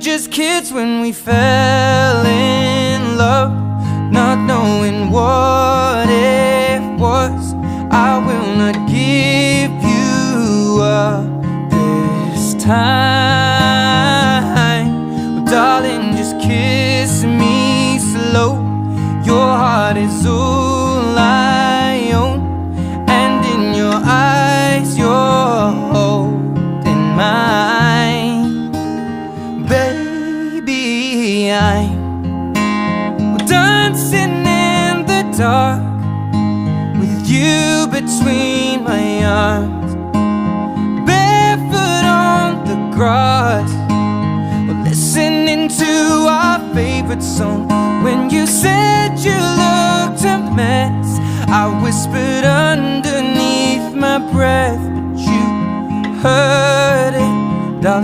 just kids when we fell in love, not knowing what it was. I will not give you up this time. Well, darling, just kiss me slow. Your heart is all I own, and in your eyes you're holding mine. Baby, I'm dancing in the dark with you between my arms, barefoot on the grass. We're listening to our favorite song. When you said you looked a mess, I whispered underneath my breath, but you heard it.